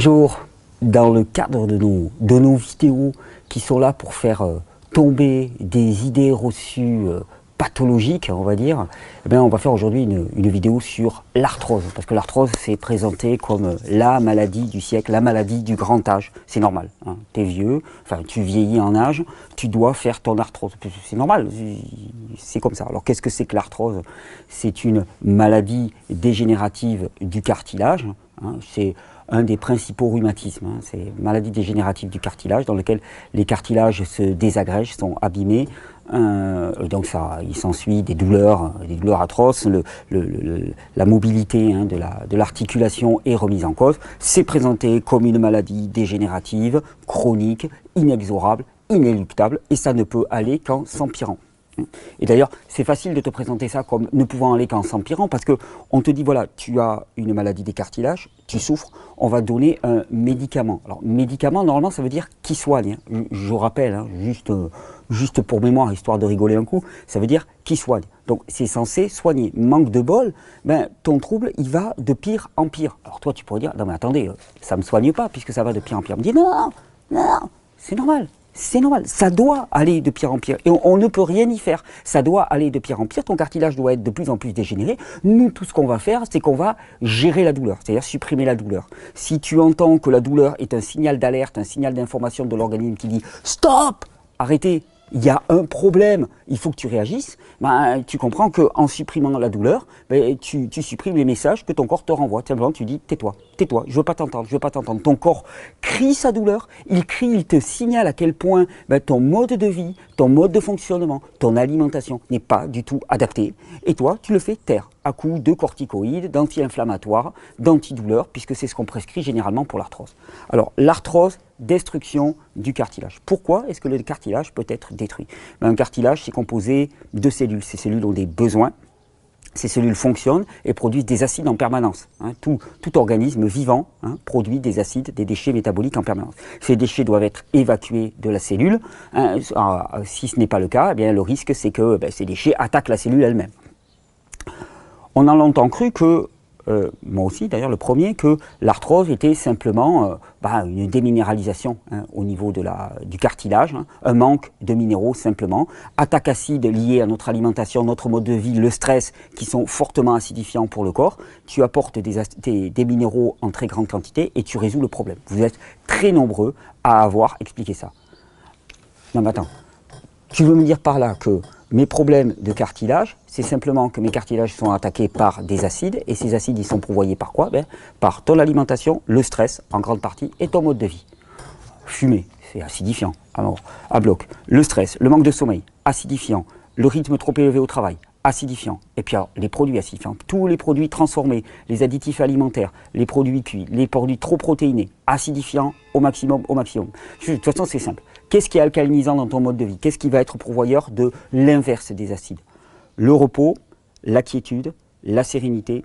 Bonjour, dans le cadre de nos vidéos qui sont là pour faire tomber des idées reçues pathologiques, on va dire, eh bien, on va faire aujourd'hui une vidéo sur l'arthrose. Parce que l'arthrose, c'est présenté comme la maladie du siècle, la maladie du grand âge. C'est normal, hein. Tu es vieux, enfin tu vieillis en âge, tu dois faire ton arthrose. C'est normal, c'est comme ça. Alors qu'est-ce que c'est que l'arthrose? C'est une maladie dégénérative du cartilage, hein. C'est un des principaux rhumatismes, hein. C'est une maladie dégénérative du cartilage dans lequel les cartilages se désagrègent, sont abîmés. Donc il s'ensuit des douleurs atroces, la mobilité, hein, de l'articulation est remise en cause. C'est présenté comme une maladie dégénérative, chronique, inexorable, inéluctable, et ça ne peut aller qu'en s'empirant. Et d'ailleurs, c'est facile de te présenter ça comme ne pouvant aller qu'en s'empirant, parce qu'on te dit, voilà, tu as une maladie des cartilages, tu souffres, on va donner un médicament. Alors, médicament, normalement, ça veut dire qui soigne. Je rappelle, hein, juste pour mémoire, histoire de rigoler un coup, ça veut dire qui soigne. Donc, c'est censé soigner. Manque de bol, ben, ton trouble, il va de pire en pire. Alors, toi, tu pourrais dire, non, mais attendez, ça ne me soigne pas, puisque ça va de pire en pire. On me dit, non, c'est normal. C'est normal, ça doit aller de pire en pire et on ne peut rien y faire. Ça doit aller de pire en pire, ton cartilage doit être de plus en plus dégénéré. Nous, tout ce qu'on va faire, c'est qu'on va gérer la douleur, c'est-à-dire supprimer la douleur. Si tu entends que la douleur est un signal d'alerte, un signal d'information de l'organisme qui dit « Stop ! Arrêtez !» il y a un problème, il faut que tu réagisses, ben, tu comprends qu'en supprimant la douleur, ben, tu supprimes les messages que ton corps te renvoie. Simplement, tu dis, tais-toi, je veux pas t'entendre, je veux pas t'entendre. Ton corps crie sa douleur, il crie, il te signale à quel point ben, ton mode de vie, ton mode de fonctionnement, ton alimentation n'est pas du tout adapté. Et toi, tu le fais taire à coups de corticoïdes, d'anti-inflammatoires, d'antidouleurs, puisque c'est ce qu'on prescrit généralement pour l'arthrose. Alors, l'arthrose, destruction du cartilage. Pourquoi est-ce que le cartilage peut être détruit? Un cartilage, c'est composé de cellules. Ces cellules ont des besoins. Ces cellules fonctionnent et produisent des acides en permanence. Hein. Tout organisme vivant, hein, produit des acides, des déchets métaboliques en permanence. Ces déchets doivent être évacués de la cellule. Hein. Si ce n'est pas le cas, eh bien, le risque, c'est que ces déchets attaquent la cellule elle-même. On a longtemps cru que, moi aussi d'ailleurs le premier, que l'arthrose était simplement une déminéralisation, hein, au niveau du cartilage, hein, un manque de minéraux simplement, attaque acide liée à notre alimentation, notre mode de vie, le stress, qui sont fortement acidifiants pour le corps. Tu apportes des minéraux en très grande quantité et tu résous le problème. Vous êtes très nombreux à avoir expliqué ça. Non mais attends, tu veux me dire par là que mes problèmes de cartilage, c'est simplement que mes cartilages sont attaqués par des acides, et ces acides, ils sont pourvoyés par quoi? Par ton alimentation, le stress, en grande partie, et ton mode de vie. Fumer, c'est acidifiant, alors, à bloc. Le stress, le manque de sommeil, acidifiant. Le rythme trop élevé au travail, acidifiant. Et puis alors, les produits acidifiants, tous les produits transformés, les additifs alimentaires, les produits cuits, les produits trop protéinés, acidifiants au maximum, De toute façon, c'est simple. Qu'est-ce qui est alcalinisant dans ton mode de vie? Qu'est-ce qui va être pourvoyeur de l'inverse des acides? Le repos, la quiétude, la sérénité,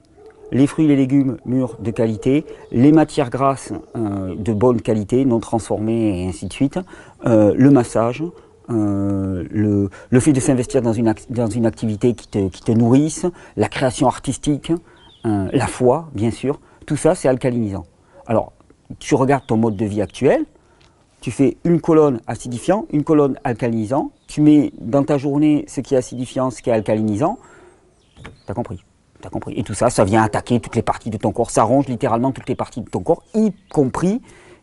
les fruits et les légumes mûrs de qualité, les matières grasses de bonne qualité, non transformées et ainsi de suite, le massage, le fait de s'investir dans une activité qui te nourrisse, la création artistique, la foi, bien sûr, tout ça c'est alcalinisant. Alors, tu regardes ton mode de vie actuel, tu fais une colonne acidifiant, une colonne alcalinisant, tu mets dans ta journée ce qui est acidifiant, ce qui est alcalinisant, t'as compris. Et tout ça, ça vient attaquer toutes les parties de ton corps, ça ronge littéralement toutes les parties de ton corps, y compris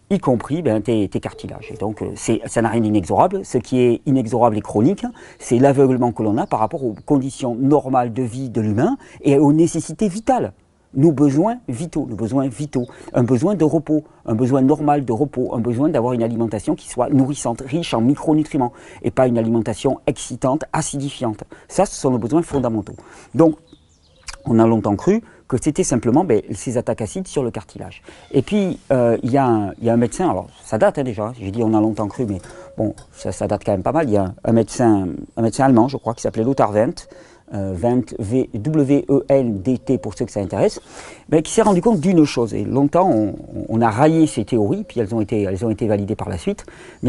tes cartilages. Et donc, ça n'a rien d'inexorable. Ce qui est inexorable et chronique, c'est l'aveuglement que l'on a par rapport aux conditions normales de vie de l'humain et aux nécessités vitales. Nos besoins vitaux, un besoin de repos, un besoin normal de repos, un besoin d'avoir une alimentation qui soit nourrissante, riche en micronutriments, et pas une alimentation excitante, acidifiante. Ça, ce sont nos besoins fondamentaux. Donc, on a longtemps cru que c'était simplement ces attaques acides sur le cartilage. Et puis, il y a un médecin, alors ça date déjà, j'ai dit on a longtemps cru, mais bon, ça date quand même pas mal. Il y a un médecin allemand, je crois, qui s'appelait Lothar Wendt, W-E-N-D-T pour ceux que ça intéresse, qui s'est rendu compte d'une chose, et longtemps on a raillé ces théories, puis elles ont été validées par la suite,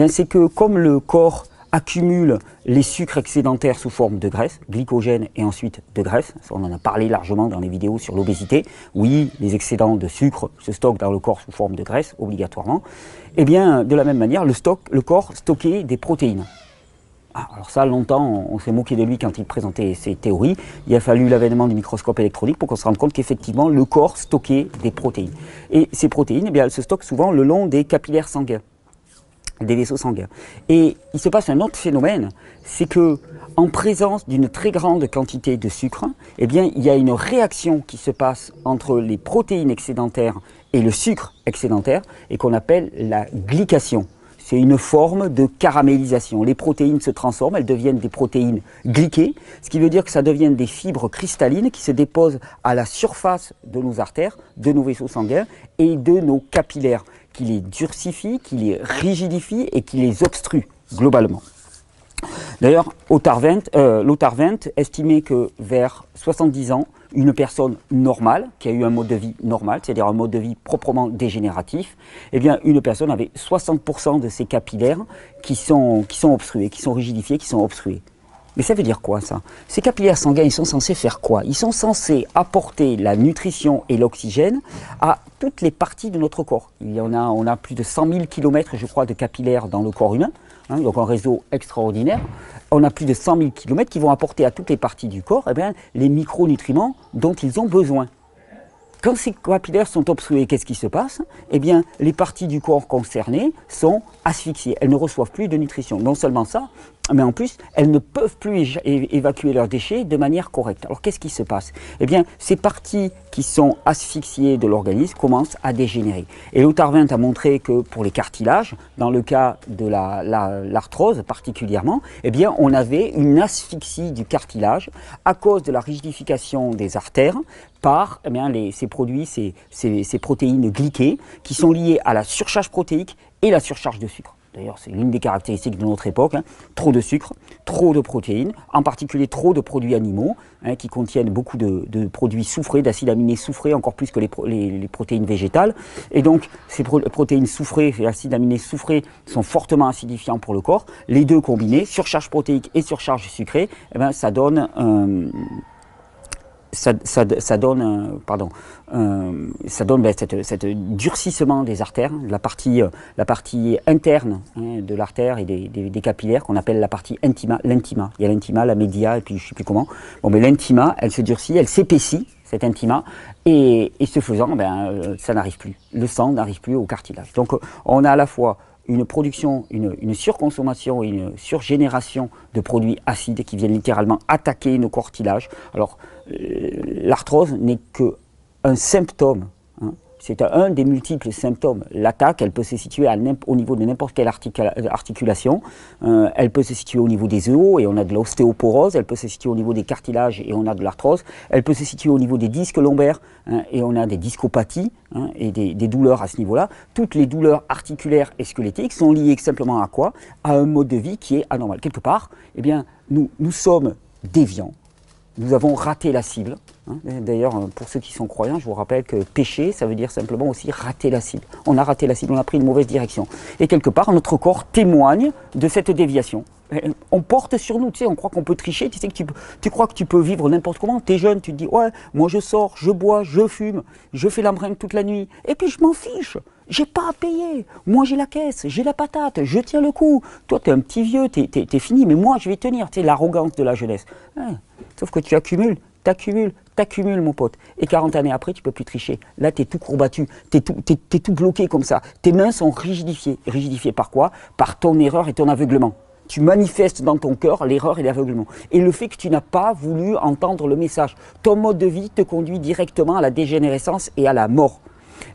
c'est que comme le corps accumule les sucres excédentaires sous forme de graisse, glycogène et ensuite de graisse. Ça, on en a parlé largement dans les vidéos sur l'obésité. Oui, les excédents de sucre se stockent dans le corps sous forme de graisse, obligatoirement. Et bien, de la même manière, le corps stockait des protéines. Alors ça, longtemps, on s'est moqué de lui quand il présentait ses théories. Il a fallu l'avènement du microscope électronique pour qu'on se rende compte qu'effectivement, le corps stockait des protéines. Et ces protéines, eh bien, elles se stockent souvent le long des capillaires sanguins, des vaisseaux sanguins. Et il se passe un autre phénomène, c'est que en présence d'une très grande quantité de sucre, eh bien, il y a une réaction qui se passe entre les protéines excédentaires et le sucre excédentaire, et qu'on appelle la glycation. C'est une forme de caramélisation. Les protéines se transforment, elles deviennent des protéines glyquées, ce qui veut dire que ça deviennent des fibres cristallines qui se déposent à la surface de nos artères, de nos vaisseaux sanguins et de nos capillaires, qui les durcifient, qui les rigidifient et qui les obstruent globalement. D'ailleurs, Lothar Wendt estimait que vers 70 ans, une personne normale, qui a eu un mode de vie normal, c'est-à-dire un mode de vie proprement dégénératif, eh bien, une personne avait 60% de ses capillaires qui sont obstrués, qui sont rigidifiés, qui sont obstrués. Mais ça veut dire quoi, ça? Ces capillaires sanguins, ils sont censés faire quoi? Ils sont censés apporter la nutrition et l'oxygène à toutes les parties de notre corps. On a plus de 100 000 km, je crois, de capillaires dans le corps humain, hein, donc un réseau extraordinaire. On a plus de 100 000 km qui vont apporter à toutes les parties du corps eh bien, les micronutriments dont ils ont besoin. Quand ces capillaires sont obstrués, qu'est-ce qui se passe? Eh bien, les parties du corps concernées sont asphyxiées. Elles ne reçoivent plus de nutrition. Non seulement ça, mais en plus, elles ne peuvent plus évacuer leurs déchets de manière correcte. Alors, qu'est-ce qui se passe? Eh bien, ces parties qui sont asphyxiées de l'organisme commencent à dégénérer. Et Lothar Wendt a montré que pour les cartilages, dans le cas de l'arthrose particulièrement, eh bien, on avait une asphyxie du cartilage à cause de la rigidification des artères par eh bien, ces protéines glyquées qui sont liées à la surcharge protéique et la surcharge de sucre. D'ailleurs, c'est l'une des caractéristiques de notre époque, hein. Trop de sucre, trop de protéines, en particulier trop de produits animaux, hein, qui contiennent beaucoup de produits soufrés, d'acides aminés soufrés, encore plus que les protéines végétales. Et donc, ces protéines soufrées et acides aminés soufrés sont fortement acidifiants pour le corps. Les deux combinés, surcharge protéique et surcharge sucrée, eh ben, ça donne cette durcissement des artères, la partie interne hein, de l'artère et des capillaires qu'on appelle la partie l'intima. Il y a l'intima, la média et puis je ne sais plus comment. Bon, mais l'intima, elle se durcit, elle s'épaissit, cet intima, et ce faisant, ben, ça n'arrive plus. Le sang n'arrive plus au cartilage. Donc on a à la fois une production, une surconsommation et une surgénération de produits acides qui viennent littéralement attaquer nos cartilages. Alors, l'arthrose n'est qu'un symptôme, hein. C'est un des multiples symptômes. L'attaque, elle peut se situer au niveau de n'importe quelle articulation. Elle peut se situer au niveau des os et on a de l'ostéoporose. Elle peut se situer au niveau des cartilages et on a de l'arthrose. Elle peut se situer au niveau des disques lombaires hein, et on a des discopathies hein, et des douleurs à ce niveau-là. Toutes les douleurs articulaires et squelettiques sont liées simplement à quoi? À un mode de vie qui est anormal. Quelque part, eh bien, nous sommes déviants. Nous avons raté la cible. Hein. D'ailleurs, pour ceux qui sont croyants, je vous rappelle que pécher, ça veut dire simplement aussi rater la cible. On a raté la cible, on a pris une mauvaise direction. Et quelque part, notre corps témoigne de cette déviation. On porte sur nous, tu sais, on croit qu'on peut tricher, tu sais que tu crois que tu peux vivre n'importe comment, tu es jeune, tu te dis, ouais, moi je sors, je bois, je fume, je fais la bringue toute la nuit, et puis je m'en fiche, j'ai pas à payer, moi j'ai la caisse, j'ai la patate, je tiens le coup, toi t'es un petit vieux, t'es fini, mais moi je vais tenir, tu sais, l'arrogance de la jeunesse. Ouais. Sauf que tu accumules, t'accumules mon pote, et 40 années après tu peux plus tricher, là t'es tout courbattu, t'es tout bloqué comme ça, tes mains sont rigidifiées, rigidifiées par quoi? Par ton erreur et ton aveuglement. Tu manifestes dans ton cœur l'erreur et l'aveuglement. Et le fait que tu n'as pas voulu entendre le message. Ton mode de vie te conduit directement à la dégénérescence et à la mort.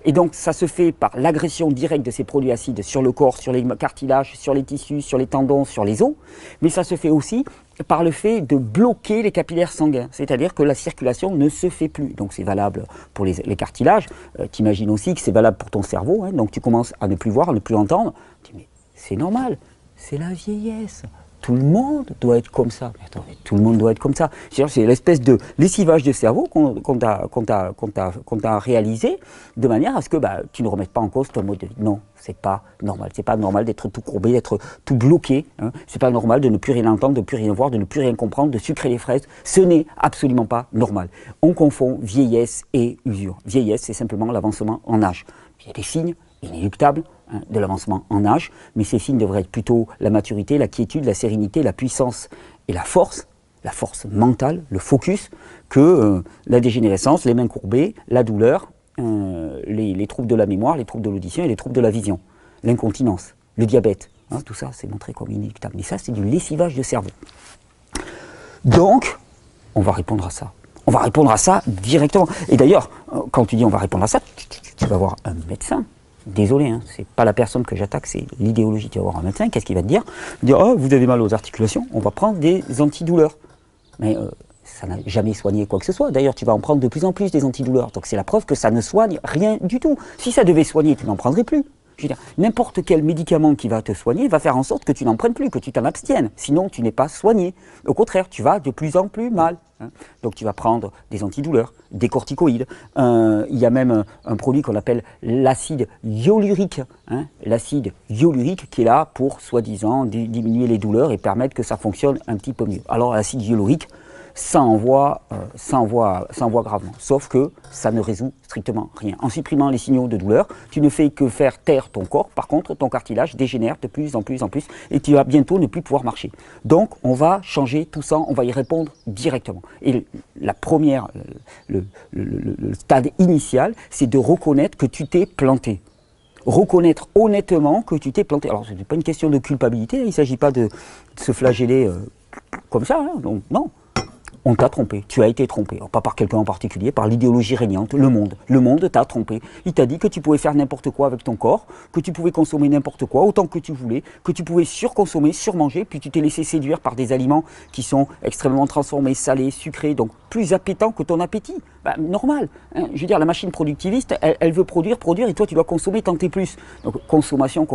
Et donc ça se fait par l'agression directe de ces produits acides sur le corps, sur les cartilages, sur les tissus, sur les tendons, sur les os. Mais ça se fait aussi par le fait de bloquer les capillaires sanguins. C'est-à-dire que la circulation ne se fait plus. Donc c'est valable pour les cartilages. T'imagines aussi que c'est valable pour ton cerveau. Hein. Donc tu commences à ne plus voir, à ne plus entendre. Tu dis mais c'est normal. C'est la vieillesse. tout le monde doit être comme ça. Mais attendez, tout le monde doit être comme ça. C'est l'espèce de lessivage de cerveau qu'on t'a réalisé de manière à ce que tu ne remettes pas en cause ton mode de vie. Non, c'est pas normal. C'est pas normal d'être tout courbé, d'être tout bloqué. Hein. C'est pas normal de ne plus rien entendre, de ne plus rien voir, de ne plus rien comprendre, de sucrer les fraises. Ce n'est absolument pas normal. On confond vieillesse et usure. Vieillesse, c'est simplement l'avancement en âge. Il y a des signes inéluctables de l'avancement en âge, mais ces signes devraient être plutôt la maturité, la quiétude, la sérénité, la puissance et la force mentale, le focus, que la dégénérescence, les mains courbées, la douleur, les troubles de la mémoire, les troubles de l'audition et les troubles de la vision, l'incontinence, le diabète, hein, tout ça c'est montré comme inéluctable. Mais ça c'est du lessivage de cerveau. Donc, on va répondre à ça. On va répondre à ça directement. Et d'ailleurs, quand tu dis on va répondre à ça, tu vas voir un médecin. Désolé, hein, c'est pas la personne que j'attaque, c'est l'idéologie. Tu vas voir un médecin, qu'est-ce qu'il va te dire? Il va dire, oh, vous avez mal aux articulations, on va prendre des antidouleurs. Mais ça n'a jamais soigné quoi que ce soit. D'ailleurs, tu vas en prendre de plus en plus des antidouleurs. Donc c'est la preuve que ça ne soigne rien du tout. Si ça devait soigner, tu n'en prendrais plus. Je veux dire, n'importe quel médicament qui va te soigner va faire en sorte que tu n'en prennes plus, que tu t'en abstiennes. Sinon, tu n'es pas soigné. Au contraire, tu vas de plus en plus mal. Hein. Donc tu vas prendre des antidouleurs, des corticoïdes. Il y a même un produit qu'on appelle l'acide hyaluronique. Hein. L'acide hyaluronique qui est là pour, soi-disant, diminuer les douleurs et permettre que ça fonctionne un petit peu mieux. Alors l'acide hyaluronique, ça envoie gravement. Sauf que ça ne résout strictement rien. En supprimant les signaux de douleur, tu ne fais que faire taire ton corps. Par contre, ton cartilage dégénère de plus en plus et tu vas bientôt ne plus pouvoir marcher. Donc, on va changer tout ça, on va y répondre directement. Et la première, le stade initial, c'est de reconnaître que tu t'es planté. Reconnaître honnêtement que tu t'es planté. Alors, ce n'est pas une question de culpabilité, il ne s'agit pas de se flageller comme ça, hein, donc non. On t'a trompé, tu as été trompé, alors, pas par quelqu'un en particulier, par l'idéologie régnante, le monde. Le monde t'a trompé. Il t'a dit que tu pouvais faire n'importe quoi avec ton corps, que tu pouvais consommer n'importe quoi, autant que tu voulais, que tu pouvais surconsommer, surmanger, puis tu t'es laissé séduire par des aliments qui sont extrêmement transformés, salés, sucrés, donc plus appétants que ton appétit. Normal. Hein. Je veux dire, la machine productiviste, elle veut produire, et toi tu dois consommer tant et plus. Donc consommation,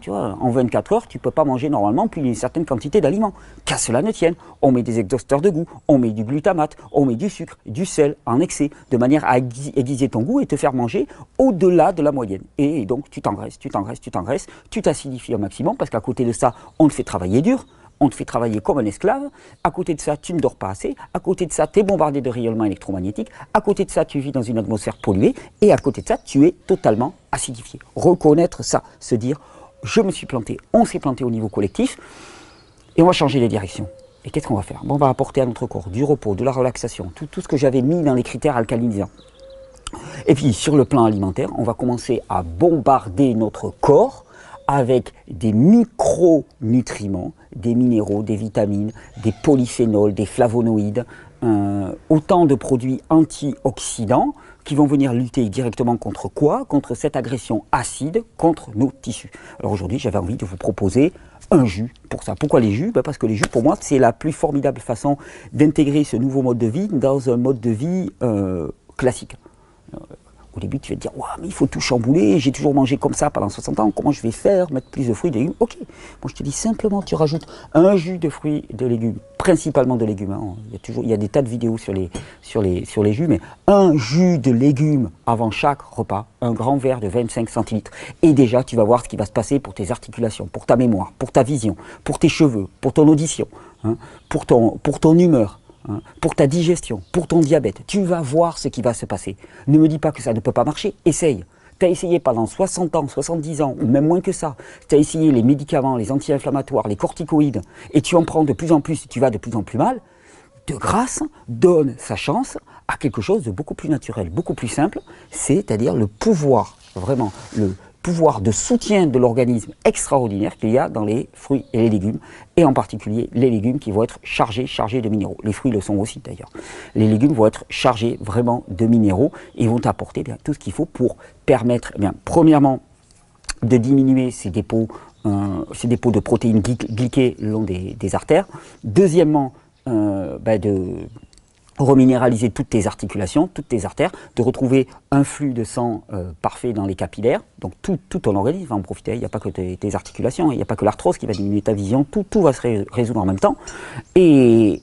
tu vois, en 24 heures, tu ne peux pas manger normalement plus d'une certaine quantité d'aliments. Qu'à cela ne tienne, on met des exhausteurs de goût, on met du glutamate, on met du sucre, du sel en excès, de manière à aiguiser ton goût et te faire manger au-delà de la moyenne. Et donc tu t'engraisses, tu t'acidifies au maximum, parce qu'à côté de ça, on te fait travailler dur, on te fait travailler comme un esclave, à côté de ça, tu ne dors pas assez, à côté de ça, tu es bombardé de rayonnement électromagnétique, à côté de ça, tu vis dans une atmosphère polluée, et à côté de ça, tu es totalement acidifié. Reconnaître ça, se dire, je me suis planté, on s'est planté au niveau collectif, et on va changer les directions. Et qu'est-ce qu'on va faire? Bon, on va apporter à notre corps du repos, de la relaxation, tout ce que j'avais mis dans les critères alcalinisants. Et puis, sur le plan alimentaire, on va commencer à bombarder notre corps avec des micronutriments, des minéraux, des vitamines, des polyphénols, des flavonoïdes, autant de produits antioxydants qui vont venir lutter directement contre quoi? Contre cette agression acide contre nos tissus. Alors aujourd'hui, j'avais envie de vous proposer un jus pour ça. Pourquoi les jus? Parce que les jus, pour moi, c'est la plus formidable façon d'intégrer ce nouveau mode de vie dans un mode de vie classique. Au début, tu vas te dire, ouais, mais il faut tout chambouler, j'ai toujours mangé comme ça pendant 60 ans, comment je vais faire, mettre plus de fruits, de légumes? Ok, moi je te dis simplement, tu rajoutes un jus de fruits et de légumes, principalement de légumes. Hein. Il y a des tas de vidéos sur les jus, mais un jus de légumes avant chaque repas, un grand verre de 25 centilitres. Et déjà, tu vas voir ce qui va se passer pour tes articulations, pour ta mémoire, pour ta vision, pour tes cheveux, pour ton audition, hein, pour ton humeur. Hein, pour ta digestion, pour ton diabète, tu vas voir ce qui va se passer. Ne me dis pas que ça ne peut pas marcher, essaye. Tu as essayé pendant 60 ans, 70 ans, ou même moins que ça. Tu as essayé les médicaments, les anti-inflammatoires, les corticoïdes, et tu en prends de plus en plus, et tu vas de plus en plus mal. De grâce, donne sa chance à quelque chose de beaucoup plus naturel, beaucoup plus simple, c'est-à-dire le pouvoir, vraiment, le pouvoir de soutien de l'organisme extraordinaire qu'il y a dans les fruits et les légumes, et en particulier les légumes qui vont être chargés de minéraux. Les fruits le sont aussi d'ailleurs. Les légumes vont être chargés vraiment de minéraux et vont apporter tout ce qu'il faut pour permettre, premièrement, de diminuer ces dépôts de protéines glyquées le long des artères. Deuxièmement, de reminéraliser toutes tes articulations, toutes tes artères, de retrouver un flux de sang parfait dans les capillaires, donc tout ton organisme va en profiter, il n'y a pas que tes articulations, il n'y a pas que l'arthrose qui va diminuer ta vision, tout va se résoudre en même temps, et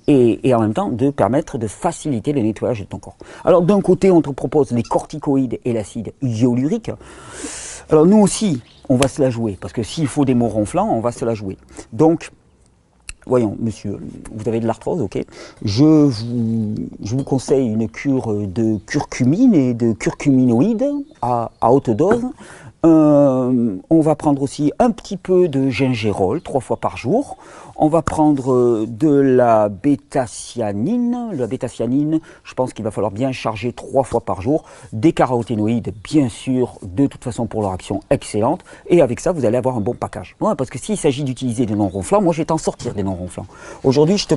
en même temps de permettre de faciliter le nettoyage de ton corps. Alors d'un côté, on te propose les corticoïdes et l'acide hyaluronique. Alors nous aussi, on va se la jouer, parce que s'il faut des mots ronflants, on va se la jouer. Donc, voyons, monsieur, vous avez de l'arthrose, ok. Je vous conseille une cure de curcumine et de curcuminoïdes à haute dose. On va prendre aussi un petit peu de gingérol 3 fois par jour. On va prendre de la bêta-cyanine. La bêta-cyanine, je pense qu'il va falloir bien charger 3 fois par jour. Des caroténoïdes, bien sûr, de toute façon pour leur action excellente. Et avec ça, vous allez avoir un bon package. Ouais, parce que s'il s'agit d'utiliser des non-ronflants, moi je vais t'en sortir des non-ronflants. Aujourd'hui, je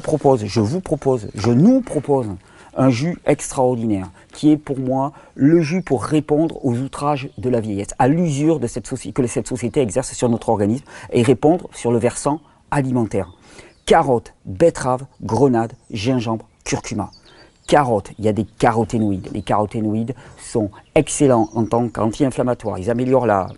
nous propose un jus extraordinaire, qui est pour moi le jus pour répondre aux outrages de la vieillesse, à l'usure de que cette société exerce sur notre organisme, et répondre sur le versant alimentaire. Carottes, betteraves, grenades, gingembre, curcuma. Carottes, il y a des caroténoïdes. Les caroténoïdes sont excellents en tant qu'anti-inflammatoires. Ils améliorent la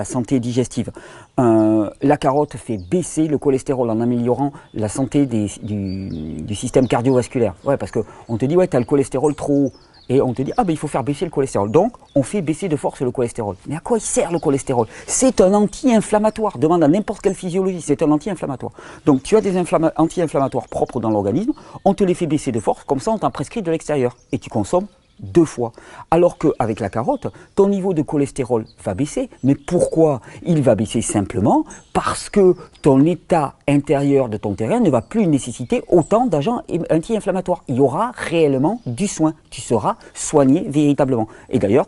santé digestive. La carotte fait baisser le cholestérol en améliorant la santé du système cardiovasculaire. Ouais, parce qu'on te dit, ouais, tu as le cholestérol trop haut. Et on te dit, ah ben il faut faire baisser le cholestérol. Donc, on fait baisser de force le cholestérol. Mais à quoi il sert le cholestérol? C'est un anti-inflammatoire. Demande à n'importe quelle physiologie, c'est un anti-inflammatoire. Donc, tu as des anti-inflammatoires propres dans l'organisme, on te les fait baisser de force, comme ça on t'en prescrit de l'extérieur. Et tu consommes 2 fois. Alors qu'avec la carotte, ton niveau de cholestérol va baisser. Mais pourquoi? Il va baisser simplement parce que ton état intérieur de ton terrain ne va plus nécessiter autant d'agents anti-inflammatoires. Il y aura réellement du soin. Tu seras soigné véritablement. Et d'ailleurs,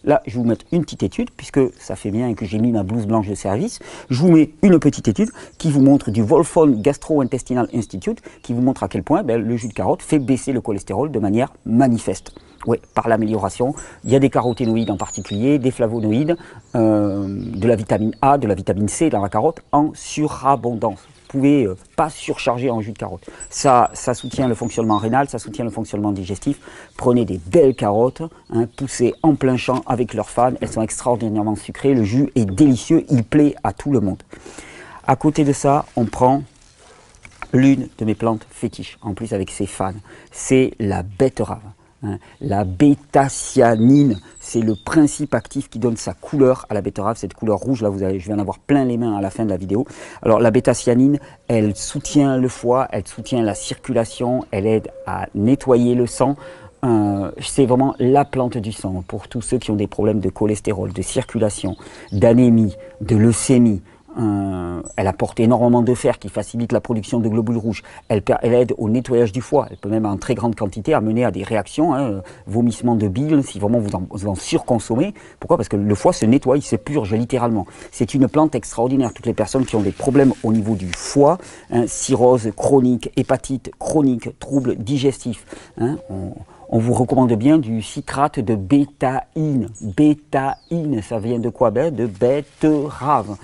là, je vais vous mettre une petite étude, puisque ça fait bien que j'ai mis ma blouse blanche de service. Je vous mets une petite étude qui vous montre du Wolfson Gastro-Intestinal Institute, qui vous montre à quel point le jus de carotte fait baisser le cholestérol de manière manifeste. Oui, par l'amélioration. Il y a des caroténoïdes en particulier, des flavonoïdes, de la vitamine A, de la vitamine C dans la carotte en surabondance. Vous pouvez pas surcharger en jus de carotte. Ça soutient le fonctionnement rénal, ça soutient le fonctionnement digestif. Prenez des belles carottes, poussées en plein champ avec leurs fans. Elles sont extraordinairement sucrées. Le jus est délicieux, il plaît à tout le monde. À côté de ça, on prend l'une de mes plantes fétiches, en plus avec ses fans. C'est la betterave. La bêta-cyanine, c'est le principe actif qui donne sa couleur à la betterave, cette couleur rouge là, je vais en avoir plein les mains à la fin de la vidéo. Alors la bêta-cyanine, elle soutient le foie, elle soutient la circulation, elle aide à nettoyer le sang. C'est vraiment la plante du sang pour tous ceux qui ont des problèmes de cholestérol, de circulation, d'anémie, de leucémie. Elle apporte énormément de fer qui facilite la production de globules rouges. Elle aide au nettoyage du foie. Elle peut même en très grande quantité amener à des réactions, vomissements de bile, si vraiment vous en surconsommez. Pourquoi? Parce que le foie se nettoie, il se purge littéralement. C'est une plante extraordinaire. Toutes les personnes qui ont des problèmes au niveau du foie, cirrhose chronique, hépatite chronique, troubles digestifs, on vous recommande bien du citrate de bétaïne. Bétaïne, ça vient de quoi? De betterave.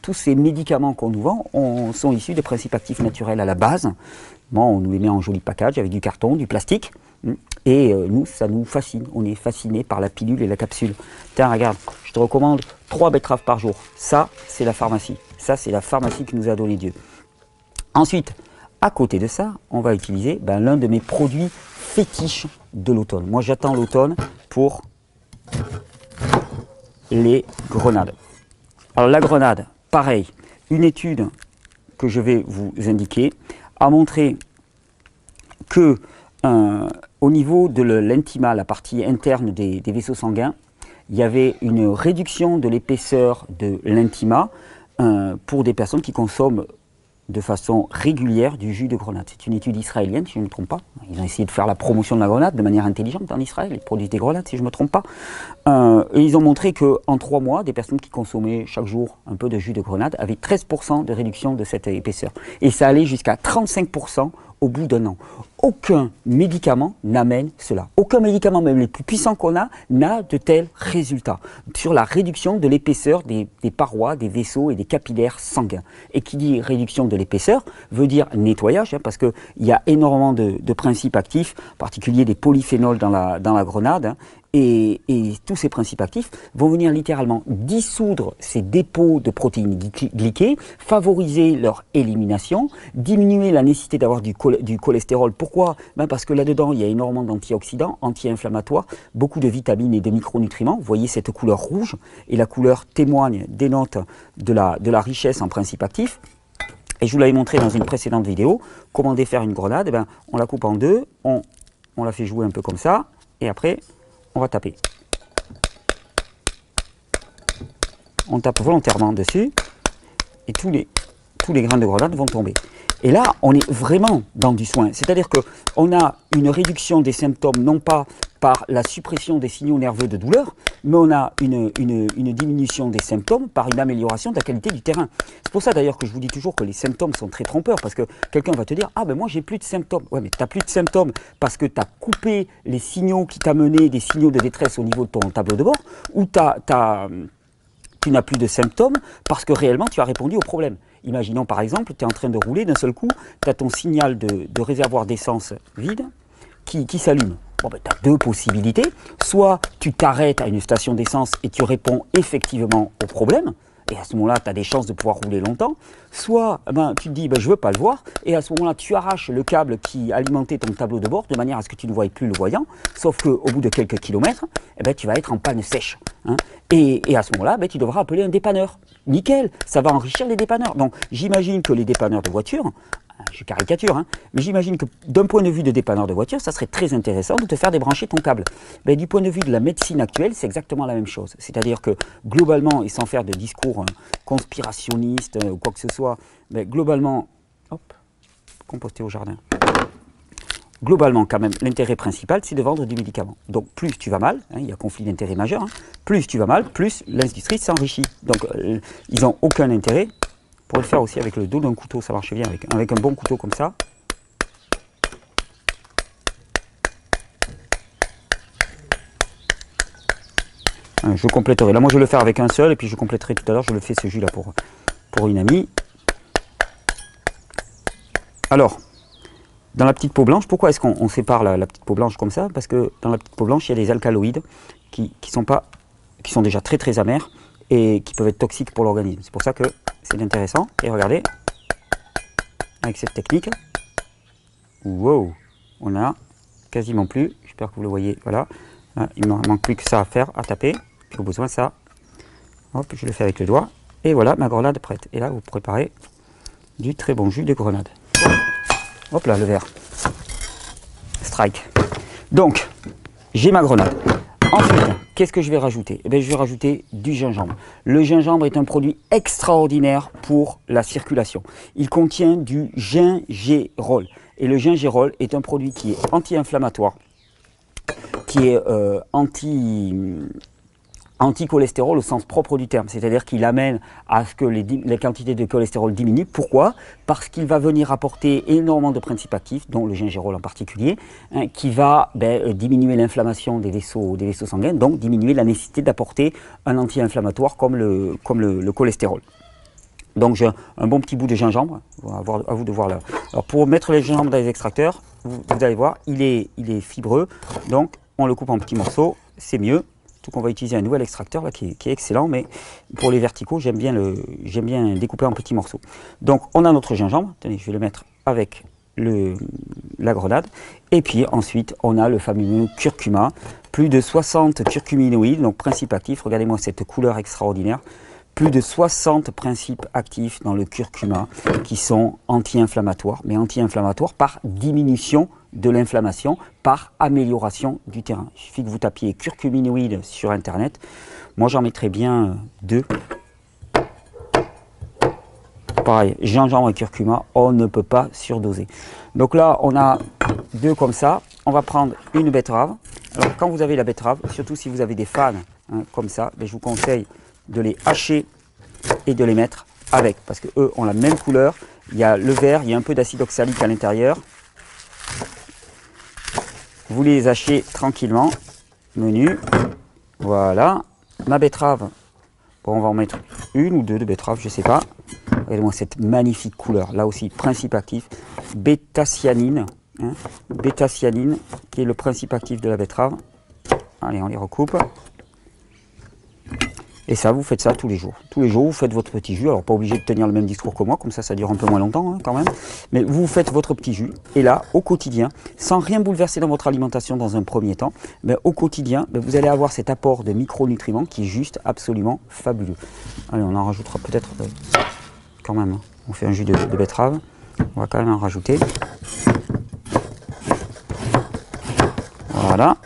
Tous ces médicaments qu'on nous vend sont issus des principes actifs naturels à la base. Bon, on nous les met en joli package avec du carton, du plastique. Et nous, ça nous fascine. On est fasciné par la pilule et la capsule. Tiens, regarde, je te recommande 3 betteraves par jour. Ça, c'est la pharmacie. Ça, c'est la pharmacie qui nous a donné Dieu. Ensuite, à côté de ça, on va utiliser l'un de mes produits fétiches de l'automne. Moi, j'attends l'automne pour les grenades. Alors, la grenade, pareil, une étude que je vais vous indiquer a montré que au niveau de l'intima, la partie interne des vaisseaux sanguins, il y avait une réduction de l'épaisseur de l'intima pour des personnes qui consomment de façon régulière du jus de grenade. C'est une étude israélienne, si je ne me trompe pas. Ils ont essayé de faire la promotion de la grenade de manière intelligente en Israël. Ils produisent des grenades, si je ne me trompe pas. Et ils ont montré qu'en 3 mois, des personnes qui consommaient chaque jour un peu de jus de grenade avaient 13% de réduction de cette épaisseur. Et ça allait jusqu'à 35% au bout d'1 an. Aucun médicament n'amène cela. Aucun médicament, même les plus puissants qu'on a, n'a de tels résultats sur la réduction de l'épaisseur des parois, des vaisseaux et des capillaires sanguins. Et qui dit réduction de l'épaisseur veut dire nettoyage, hein, parce qu'il y a énormément de principes actifs, en particulier des polyphénols dans la grenade, hein, et tous ces principes actifs vont venir littéralement dissoudre ces dépôts de protéines glyquées, favoriser leur élimination, diminuer la nécessité d'avoir du cholestérol. Pourquoi? Ben parce que là-dedans, il y a énormément d'antioxydants, anti-inflammatoires, beaucoup de vitamines et de micronutriments. Vous voyez cette couleur rouge, et la couleur témoigne, dénote de la richesse en principes actifs. Et je vous l'avais montré dans une précédente vidéo, comment défaire une grenade. Ben, on la coupe en deux, on la fait jouer un peu comme ça, et après, on va taper. On tape volontairement dessus, et tous les grains de grenade vont tomber. Et là, on est vraiment dans du soin. C'est-à-dire qu'on a une réduction des symptômes, non pas par la suppression des signaux nerveux de douleur, mais on a une diminution des symptômes par une amélioration de la qualité du terrain. C'est pour ça d'ailleurs que je vous dis toujours que les symptômes sont très trompeurs, parce que quelqu'un va te dire « Ah ben moi j'ai plus de symptômes ». Ouais, mais tu n'as plus de symptômes parce que tu as coupé les signaux qui t'amenaient des signaux de détresse au niveau de ton tableau de bord, ou tu n'as plus de symptômes parce que réellement tu as répondu au problème. Imaginons par exemple, tu es en train de rouler, d'un seul coup, tu as ton signal de réservoir d'essence vide qui s'allume. Bon, ben, tu as deux possibilités. Soit tu t'arrêtes à une station d'essence et tu réponds effectivement au problème, et à ce moment-là, tu as des chances de pouvoir rouler longtemps. Soit ben, tu te dis, ben, je ne veux pas le voir, et à ce moment-là, tu arraches le câble qui alimentait ton tableau de bord de manière à ce que tu ne voies plus le voyant, sauf qu'au bout de quelques kilomètres, eh ben, tu vas être en panne sèche. Hein. Et à ce moment-là, ben, tu devras appeler un dépanneur. Nickel, ça va enrichir les dépanneurs. Donc j'imagine que les dépanneurs de voitures, je caricature, hein, mais j'imagine que d'un point de vue de dépanneur de voiture, ça serait très intéressant de te faire débrancher ton câble. Ben, du point de vue de la médecine actuelle, c'est exactement la même chose. C'est-à-dire que globalement, et sans faire de discours conspirationnistes ou quoi que ce soit, ben, globalement, hop, composter au jardin. Globalement, quand même, l'intérêt principal, c'est de vendre du médicament. Donc, plus tu vas mal, hein, il y a conflit d'intérêt majeur, hein, plus tu vas mal, plus l'industrie s'enrichit. Donc, ils n'ont aucun intérêt. On pourrait le faire aussi avec le dos d'un couteau, ça marche bien, avec un bon couteau comme ça. Je compléterai. Là, moi, je vais le faire avec un seul, et puis je compléterai tout à l'heure. Je le fais ce jus-là pour une amie. Alors, dans la petite peau blanche, pourquoi est-ce qu'on sépare la petite peau blanche comme ça? Parce que dans la petite peau blanche, il y a des alcaloïdes qui sont déjà très très amers et qui peuvent être toxiques pour l'organisme. C'est pour ça que c'est intéressant. Et regardez, avec cette technique, wow, on a quasiment plus, j'espère que vous le voyez, voilà. Là, il ne me manque plus que ça à faire, à taper. Puis au besoin, ça, hop, je le fais avec le doigt. Et voilà, ma grenade prête. Et là, vous préparez du très bon jus de grenade. Hop là, le verre. Strike. Donc, j'ai ma grenade. Ensuite, qu'est-ce que je vais rajouter? Eh bien, je vais rajouter du gingembre. Le gingembre est un produit extraordinaire pour la circulation. Il contient du gingérol. Et le gingérol est un produit qui est anti-inflammatoire, qui est anti-cholestérol au sens propre du terme, c'est-à-dire qu'il amène à ce que les quantités de cholestérol diminuent. Pourquoi? Parce qu'il va venir apporter énormément de principes actifs, dont le gingérol en particulier, hein, qui va diminuer l'inflammation des vaisseaux sanguins, donc diminuer la nécessité d'apporter un anti-inflammatoire comme le cholestérol. Donc j'ai un bon petit bout de gingembre, à vous de voir là. Alors pour mettre le gingembre dans les extracteurs, vous allez voir, il est fibreux, donc on le coupe en petits morceaux, c'est mieux. On va utiliser un nouvel extracteur là, qui est excellent, mais pour les verticaux, j'aime bien découper en petits morceaux. Donc on a notre gingembre, tenez, je vais le mettre avec la grenade, et puis ensuite on a le fameux curcuma, plus de 60 curcuminoïdes, donc principes actifs, regardez-moi cette couleur extraordinaire, plus de 60 principes actifs dans le curcuma qui sont anti-inflammatoires, mais anti-inflammatoires par diminution de l'inflammation, par amélioration du terrain. Il suffit que vous tapiez curcuminoïdes sur internet. Moi j'en mettrais bien 2. Pareil, gingembre et curcuma, on ne peut pas surdoser. Donc là on a 2 comme ça. On va prendre une betterave. Alors quand vous avez la betterave, surtout si vous avez des fans hein, comme ça, je vous conseille de les hacher et de les mettre avec, parce que eux ont la même couleur. Il y a le vert, il y a un peu d'acide oxalique à l'intérieur. vous les hachez tranquillement. Menu. Voilà. Ma betterave. Bon, on va en mettre une ou deux de betteraves, je sais pas. Regardez-moi cette magnifique couleur. Là aussi, principe actif. Bêta-cyanine. Hein, bêta-cyanine, qui est le principe actif de la betterave. Allez, on les recoupe. Et ça, vous faites ça tous les jours. Tous les jours, vous faites votre petit jus. Alors, pas obligé de tenir le même discours que moi, comme ça dure un peu moins longtemps hein, quand même. Mais vous faites votre petit jus. Et là, au quotidien, sans rien bouleverser dans votre alimentation dans un premier temps, mais au quotidien, vous allez avoir cet apport de micronutriments qui est juste absolument fabuleux. Allez, on en rajoutera peut-être quand même. Hein. On fait un jus de betterave. On va quand même en rajouter. Voilà.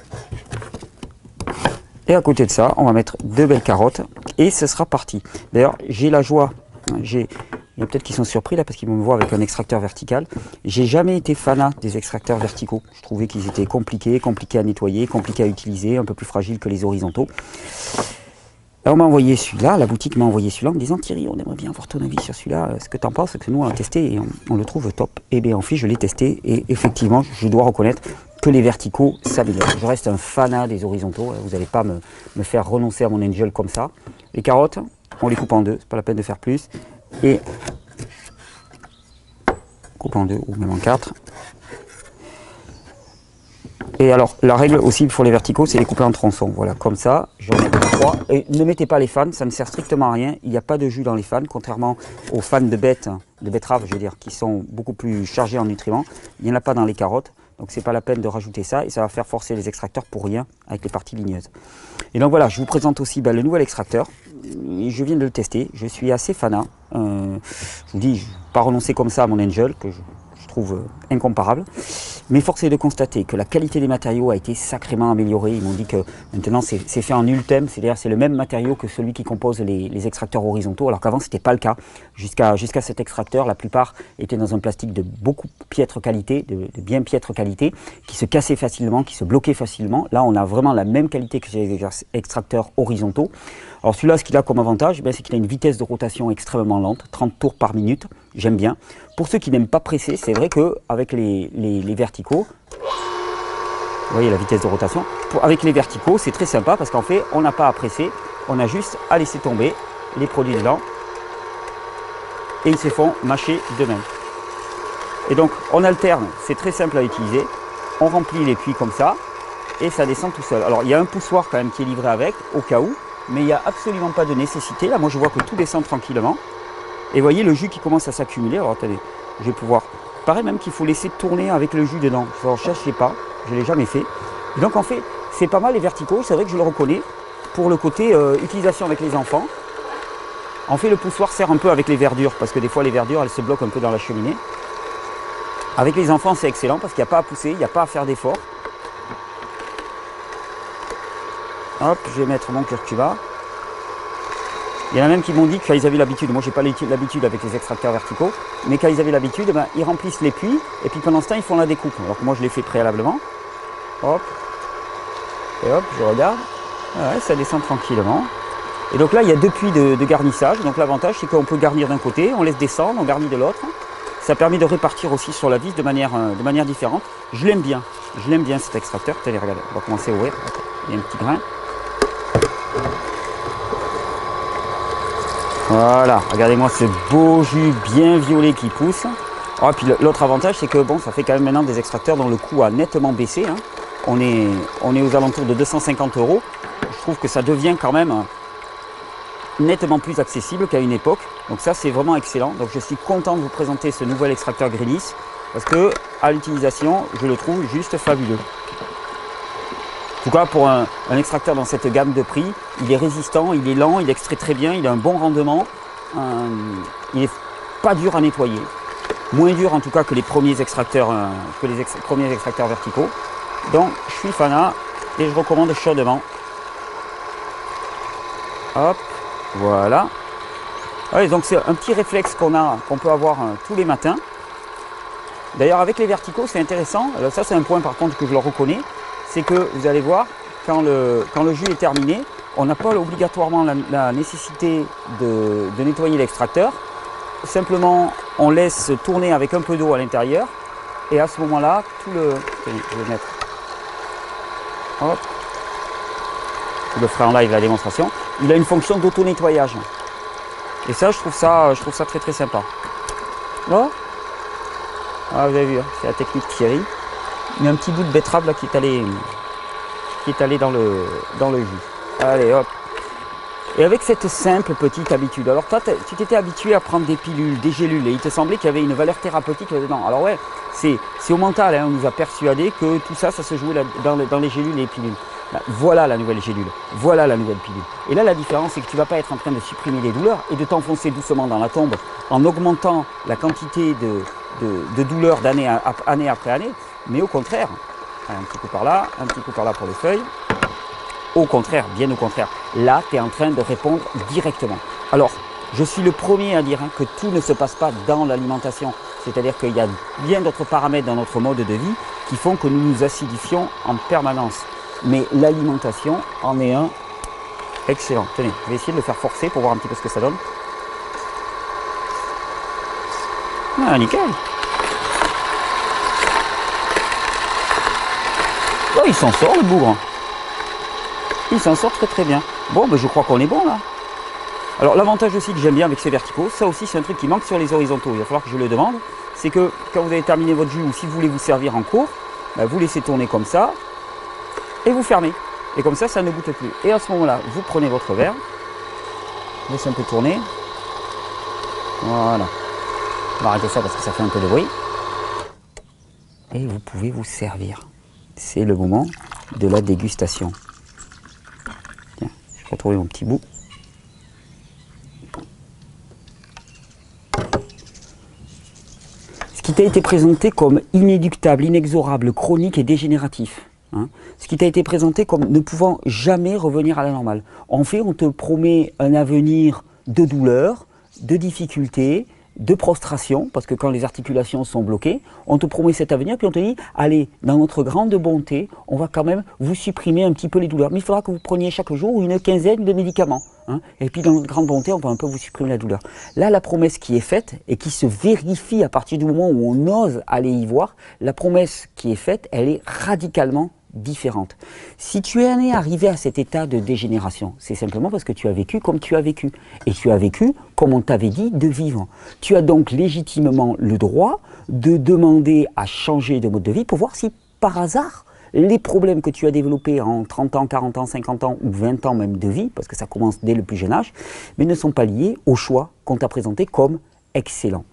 Et à côté de ça, on va mettre 2 belles carottes et ce sera parti. D'ailleurs, j'ai la joie, il y en a peut-être qui sont surpris là parce qu'ils me voient avec un extracteur vertical. J'ai jamais été fanat des extracteurs verticaux. Je trouvais qu'ils étaient compliqués à nettoyer, compliqués à utiliser, un peu plus fragiles que les horizontaux. Alors, on m'a envoyé celui-là, la boutique m'a envoyé celui-là en me disant Thierry, on aimerait bien avoir ton avis sur celui-là, ce que tu en penses, parce que nous on l'a testé et on le trouve top. Et bien en fait, je l'ai testé et effectivement, je dois reconnaître que les verticaux s'améliorent. Je reste un fanat des horizontaux, vous n'allez pas me faire renoncer à mon Angel comme ça. Les carottes, on les coupe en deux, c'est pas la peine de faire plus. Et coupe en deux ou même en quatre. Et alors, la règle aussi pour les verticaux, c'est les couper en tronçons. Voilà, comme ça, j'en mets 3. Et ne mettez pas les fans, ça ne sert strictement à rien. Il n'y a pas de jus dans les fans, contrairement aux fans de betterave, je veux dire, qui sont beaucoup plus chargés en nutriments. Il n'y en a pas dans les carottes. Donc, c'est pas la peine de rajouter ça. Et ça va faire forcer les extracteurs pour rien avec les parties ligneuses. Et donc, voilà, je vous présente aussi le nouvel extracteur. Je viens de le tester. Je suis assez fanat. Je vous dis, je ne vais pas renoncer comme ça à mon Angel, que je trouve incomparable. Mais force est de constater que la qualité des matériaux a été sacrément améliorée. Ils m'ont dit que maintenant c'est fait en Ultem, c'est-à-dire c'est le même matériau que celui qui compose les extracteurs horizontaux, alors qu'avant c'était pas le cas. Jusqu'à cet extracteur, la plupart étaient dans un plastique de beaucoup piètre qualité, de bien piètre qualité, qui se cassait facilement, qui se bloquait facilement. Là on a vraiment la même qualité que les extracteurs horizontaux. Alors celui-là, ce qu'il a comme avantage, c'est qu'il a une vitesse de rotation extrêmement lente, 30 tours par minute, j'aime bien. Pour ceux qui n'aiment pas presser, c'est vrai qu'avec les verticaux, vous voyez la vitesse de rotation, avec les verticaux, c'est très sympa parce qu'en fait, on n'a pas à presser, on a juste à laisser tomber les produits dedans et ils se font mâcher d'eux-mêmes. Et donc, on alterne, c'est très simple à utiliser, on remplit les puits comme ça et ça descend tout seul. Alors, il y a un poussoir quand même qui est livré avec, au cas où, mais il n'y a absolument pas de nécessité. Là, moi, je vois que tout descend tranquillement. Et vous voyez le jus qui commence à s'accumuler. Alors, attendez, je vais pouvoir... Pareil même qu'il faut laisser tourner avec le jus dedans. Alors, je ne sais pas, je ne l'ai jamais fait. Et donc, en fait, c'est pas mal les verticaux. C'est vrai que je le reconnais pour le côté utilisation avec les enfants. En fait, le poussoir sert un peu avec les verdures, parce que des fois, les verdures, elles se bloquent un peu dans la cheminée. Avec les enfants, c'est excellent, parce qu'il n'y a pas à pousser, il n'y a pas à faire d'efforts. Hop, je vais mettre mon curcuma. Il y en a même qui m'ont dit qu'ils avaient l'habitude, moi j'ai pas l'habitude avec les extracteurs verticaux, mais quand ils avaient l'habitude, ils remplissent les puits et puis pendant ce temps ils font la découpe. Alors que moi je l'ai fait préalablement. Hop, et hop, je regarde. Ouais, ça descend tranquillement. Et donc là il y a 2 puits de garnissage. Donc l'avantage c'est qu'on peut garnir d'un côté, on laisse descendre, on garnit de l'autre. Ça permet de répartir aussi sur la vis de manière différente. Je l'aime bien cet extracteur. Tenez, regardez, on va commencer à ouvrir. Il y a un petit grain. Voilà, regardez-moi ce beau jus bien violet qui pousse. Oh, puis l'autre avantage, c'est que bon, ça fait quand même maintenant des extracteurs dont le coût a nettement baissé. Hein. On est aux alentours de 250 €. Je trouve que ça devient quand même nettement plus accessible qu'à une époque. Donc ça, c'est vraiment excellent. Donc je suis content de vous présenter ce nouvel extracteur Greenis parce que à l'utilisation, je le trouve juste fabuleux. En tout cas, pour un extracteur dans cette gamme de prix, il est résistant, il est lent, il extrait très bien, il a un bon rendement, il n'est pas dur à nettoyer. Moins dur en tout cas que les premiers extracteurs, verticaux. Donc, je suis fanat et je recommande chaudement. Hop, voilà. Ouais, donc c'est un petit réflexe qu'on peut avoir tous les matins. D'ailleurs, avec les verticaux, c'est intéressant. Alors, ça, c'est un point par contre que je le reconnais. C'est que vous allez voir, quand le jus est terminé, on n'a pas obligatoirement la nécessité de nettoyer l'extracteur. Simplement, on laisse tourner avec un peu d'eau à l'intérieur. Et à ce moment-là, je vais mettre Hop. Je le ferai en live la démonstration. Il a une fonction d'auto-nettoyage. Et ça, je trouve ça très très sympa. Là, ah, vous avez vu, hein, c'est la technique Thierry. Il y a un petit bout de betterave là qui est allé dans le jus. Allez, hop. Et avec cette simple petite habitude, alors toi, tu t'étais habitué à prendre des pilules, des gélules, et il te semblait qu'il y avait une valeur thérapeutique là-dedans. Alors ouais, c'est au mental, hein, on nous a persuadé que tout ça, ça se jouait dans les gélules et les pilules. Là, voilà la nouvelle gélule, voilà la nouvelle pilule. Et là, la différence, c'est que tu ne vas pas être en train de supprimer les douleurs et de t'enfoncer doucement dans la tombe en augmentant la quantité de douleurs d'année après année, mais au contraire, un petit coup par là, un petit coup par là pour les feuilles. Au contraire, bien au contraire, là, tu es en train de répondre directement. Alors, je suis le premier à dire que tout ne se passe pas dans l'alimentation. C'est-à-dire qu'il y a bien d'autres paramètres dans notre mode de vie qui font que nous nous acidifions en permanence. Mais l'alimentation en est un excellent. Tenez, je vais essayer de le faire forcer pour voir un petit peu ce que ça donne. Ah, nickel. Oh, il s'en sort le bougre. Il s'en sort très très bien. Bon, ben, je crois qu'on est bon là. Alors l'avantage aussi que j'aime bien avec ces verticaux, ça aussi c'est un truc qui manque sur les horizontaux, il va falloir que je le demande, c'est que quand vous avez terminé votre jus ou si vous voulez vous servir en cours, ben, vous laissez tourner comme ça et vous fermez. Et comme ça, ça ne goûte plus. Et à ce moment-là, vous prenez votre verre, vous laissez un peu tourner. Voilà. On va arrêter ça parce que ça fait un peu de bruit. Et vous pouvez vous servir. C'est le moment de la dégustation. Je vais retrouver mon petit bout. Ce qui t'a été présenté comme inéluctable, inexorable, chronique et dégénératif. Hein, ce qui t'a été présenté comme ne pouvant jamais revenir à la normale. En fait, on te promet un avenir de douleur, de difficulté, de prostration, parce que quand les articulations sont bloquées, on te promet cet avenir, puis on te dit, allez, dans notre grande bonté, on va quand même vous supprimer un petit peu les douleurs. Mais il faudra que vous preniez chaque jour une quinzaine de médicaments. Hein, et puis dans notre grande bonté, on va un peu vous supprimer la douleur. Là, la promesse qui est faite, et qui se vérifie à partir du moment où on ose aller y voir, la promesse qui est faite, elle est radicalement différente. Si tu es arrivé à cet état de dégénération, c'est simplement parce que tu as vécu comme tu as vécu. Et tu as vécu comme on t'avait dit de vivre. Tu as donc légitimement le droit de demander à changer de mode de vie pour voir si par hasard, les problèmes que tu as développés en 30 ans, 40 ans, 50 ans ou 20 ans même de vie, parce que ça commence dès le plus jeune âge, mais ne sont pas liés au choix qu'on t'a présenté comme excellent.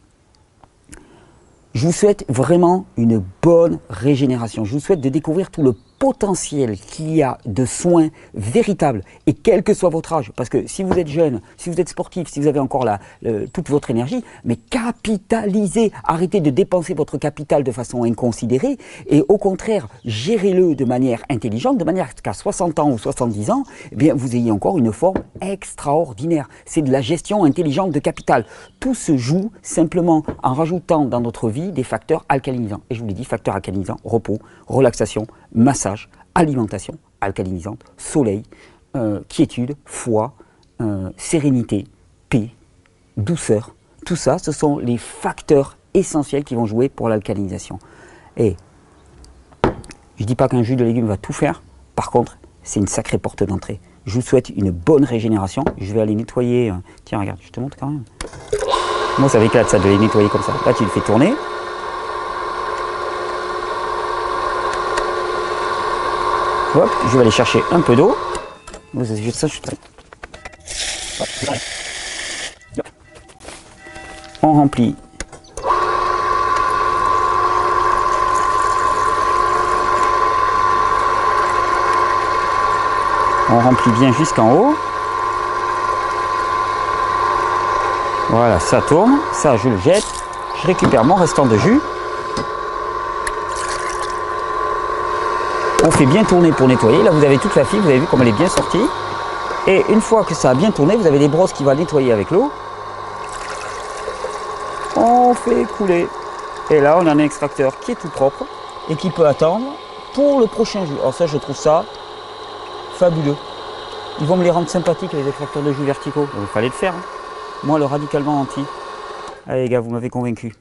Je vous souhaite vraiment une bonne régénération. Je vous souhaite de découvrir tout le potentiel qu'il y a de soins véritables, et quel que soit votre âge, parce que si vous êtes jeune, si vous êtes sportif, si vous avez encore toute votre énergie, mais capitalisez, arrêtez de dépenser votre capital de façon inconsidérée, et au contraire, gérez-le de manière intelligente, de manière qu'à 60 ans ou 70 ans, eh bien, vous ayez encore une forme extraordinaire. C'est de la gestion intelligente de capital. Tout se joue simplement en rajoutant dans notre vie des facteurs alcalinisants. Et je vous l'ai dit, facteurs alcalinisants, repos, relaxation, massage, alimentation alcalinisante, soleil, quiétude, foi, sérénité, paix, douceur. Tout ça, ce sont les facteurs essentiels qui vont jouer pour l'alcalinisation. Et je ne dis pas qu'un jus de légumes va tout faire, par contre, c'est une sacrée porte d'entrée. Je vous souhaite une bonne régénération. Je vais aller nettoyer. Tiens, regarde, je te montre quand même. Moi, ça m'éclate ça de les nettoyer comme ça. Là, tu le fais tourner. Hop, je vais aller chercher un peu d'eau. On remplit. On remplit bien jusqu'en haut. Voilà, ça tourne. Ça, je le jette. Je récupère mon restant de jus. On fait bien tourner pour nettoyer. Là, vous avez toute la fibre, vous avez vu comme elle est bien sortie. Et une fois que ça a bien tourné, vous avez des brosses qui vont nettoyer avec l'eau. On fait couler. Et là, on a un extracteur qui est tout propre et qui peut attendre pour le prochain jus. Alors ça, je trouve ça fabuleux. Ils vont me les rendre sympathiques, les extracteurs de jus verticaux. Il fallait le faire. Hein. Moi, le radicalement anti. Allez les gars, vous m'avez convaincu.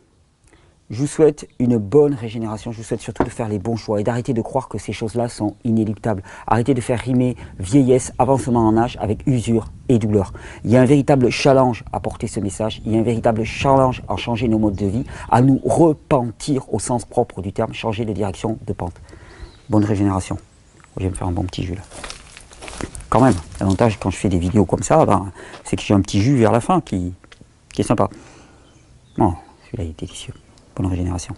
Je vous souhaite une bonne régénération, je vous souhaite surtout de faire les bons choix et d'arrêter de croire que ces choses-là sont inéluctables. Arrêtez de faire rimer vieillesse, avancement en âge avec usure et douleur. Il y a un véritable challenge à porter ce message, il y a un véritable challenge à changer nos modes de vie, à nous repentir au sens propre du terme, changer de direction de pente. Bonne régénération. Je vais me faire un bon petit jus là. Quand même, l'avantage quand je fais des vidéos comme ça, ben, c'est que j'ai un petit jus vers la fin qui est sympa. Bon, celui-là il est délicieux. Bonne régénération.